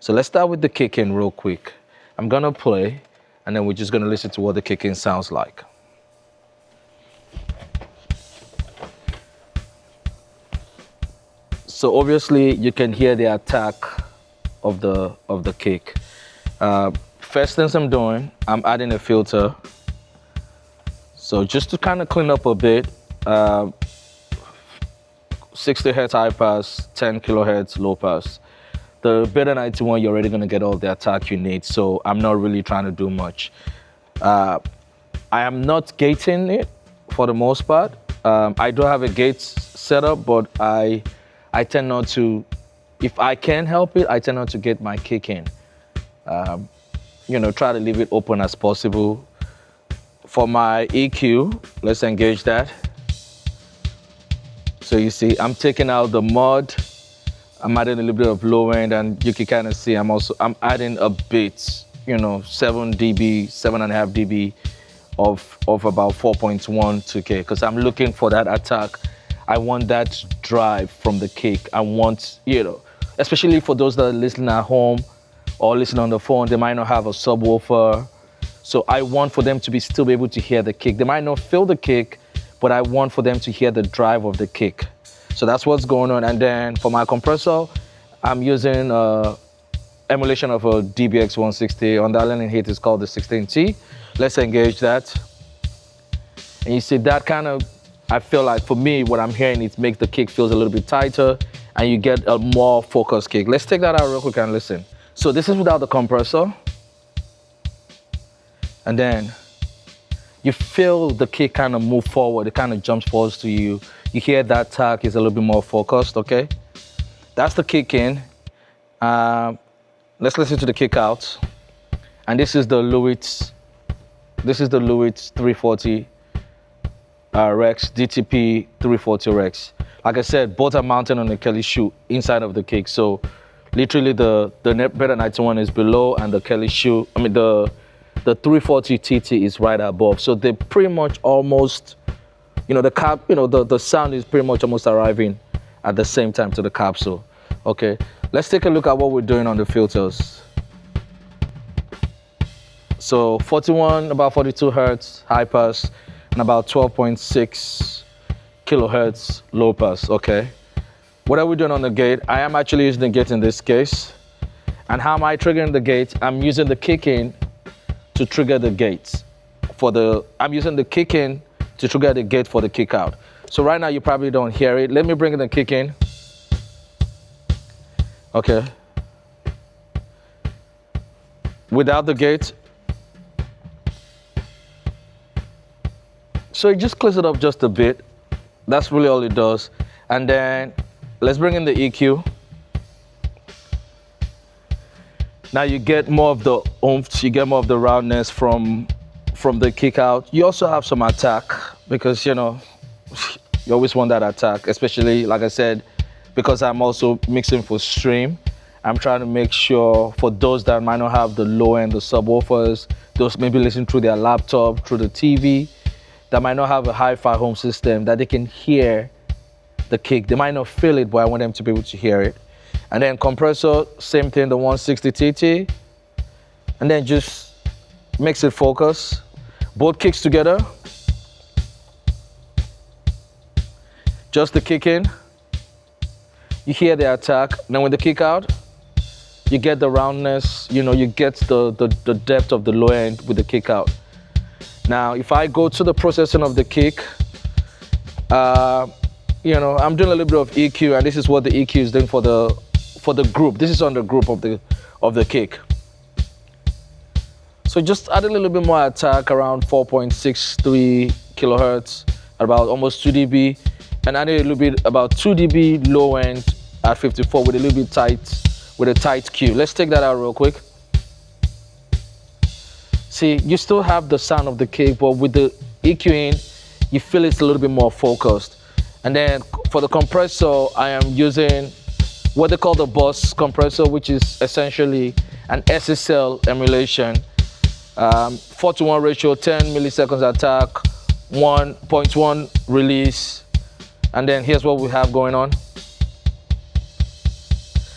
So let's start with the kick in real quick. I'm gonna play, and then we're just gonna listen to what the kick in sounds like. So obviously you can hear the attack of the kick. First things I'm doing, I'm adding a filter. So just to kind of clean up a bit, 60 hertz high pass, 10 kilohertz low pass. The Beta 91, you're already gonna get all the attack you need, so I'm not really trying to do much. I am not gating it for the most part. I do have a gate set up, but I tend not to, if I can help it, I tend not to get my kick in. Try to leave it open as possible. For my EQ, let's engage that. So you see, I'm taking out the mud. I'm adding a little bit of low end, and you can kind of see I'm adding a bit, 7 dB, 7.5 dB of about 4.1 to K, because I'm looking for that attack. I want that drive from the kick. I want, especially for those that are listening at home or listening on the phone, they might not have a subwoofer. So I want for them to still be able to hear the kick. They might not feel the kick, but I want for them to hear the drive of the kick. So that's what's going on. And then for my compressor, I'm using emulation of a DBX 160. On the island in Haiti, it's called the 16T. Let's engage that. And you see that kind of, I feel like for me, what I'm hearing, it makes the kick feels a little bit tighter and you get a more focused kick. Let's take that out real quick and listen. So this is without the compressor. And then you feel the kick kind of move forward. It kind of jumps forward to you. You hear that attack is a little bit more focused, okay? That's the kick in. Let's listen to the kick out. And this is the Lewitt 340 Rex, DTP 340 Rex. Like I said, both are mounted on the Kelly shoe inside of the kick. So literally the Beta 91 is below and the Kelly shoe, the 340 TT is right above. So they pretty much almost, the sound is pretty much almost arriving at the same time to the capsule. Okay, let's take a look at what we're doing on the filters. So 41, about 42 hertz high pass, and about 12.6 kilohertz low pass, okay? What are we doing on the gate? I am actually using the gate in this case. And how am I triggering the gate? I'm using the kick in to trigger the gate. I'm using the kick in to trigger the gate for the kick out. So right now you probably don't hear it. Let me bring in the kick in. Okay. Without the gate. So it just clears it up just a bit. That's really all it does. And then let's bring in the EQ. Now you get more of the oomph, you get more of the roundness from the kick out. You also have some attack because, you always want that attack, especially, like I said, because I'm also mixing for stream. I'm trying to make sure for those that might not have the low end, the subwoofers, those maybe listening through their laptop, through the TV, that might not have a hi-fi home system, that they can hear the kick. They might not feel it, but I want them to be able to hear it. And then compressor, same thing, the 160 TT. And then just makes it focus. Both kicks together. Just the kick in. You hear the attack. Then with the kick out, you get the roundness, you get the depth of the low end with the kick out. Now, if I go to the processing of the kick, I'm doing a little bit of EQ, and this is what the EQ is doing for the group. This is on the group of the kick. So just add a little bit more attack, around 4.63 kilohertz, about almost 2 dB, and add a little bit, about 2 dB low end at 54 with a little bit tight, with a tight Q. Let's take that out real quick. See, you still have the sound of the kick, but with the EQ in, you feel it's a little bit more focused. And then for the compressor, I am using what they call the bus compressor, which is essentially an SSL emulation. 4:1 ratio, 10 milliseconds attack, 1.1 release. And then here's what we have going on.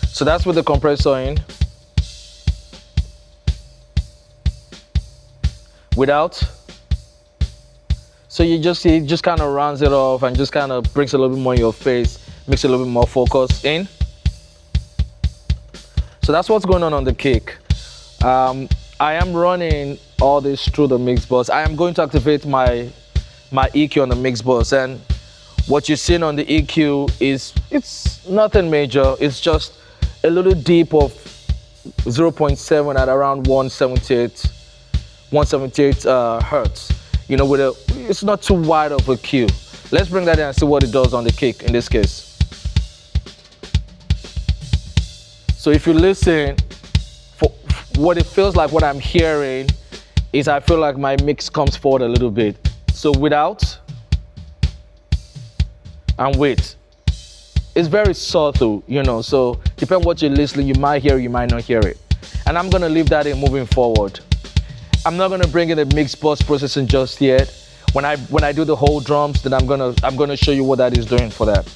So that's with the compressor in. without. So you just see, it just kind of rounds it off and just kind of brings a little bit more in your face, makes it a little bit more focused in. So that's what's going on the kick. I am running all this through the mix bus. I am going to activate my EQ on the mix bus, and what you're seeing on the EQ is, it's nothing major. It's just a little dip of 0.7 at around 178 hertz. You know, it's not too wide of a cue. Let's bring that in and see what it does on the kick in this case. So if you listen, for what it feels like, what I'm hearing is, I feel like my mix comes forward a little bit. So without and with, it's very subtle, you know, so depending on what you're listening, you might hear it, you might not hear it. And I'm gonna leave that in moving forward. I'm not gonna bring in the mix bus processing just yet. When I do the whole drums, then I'm gonna show you what that is doing for that.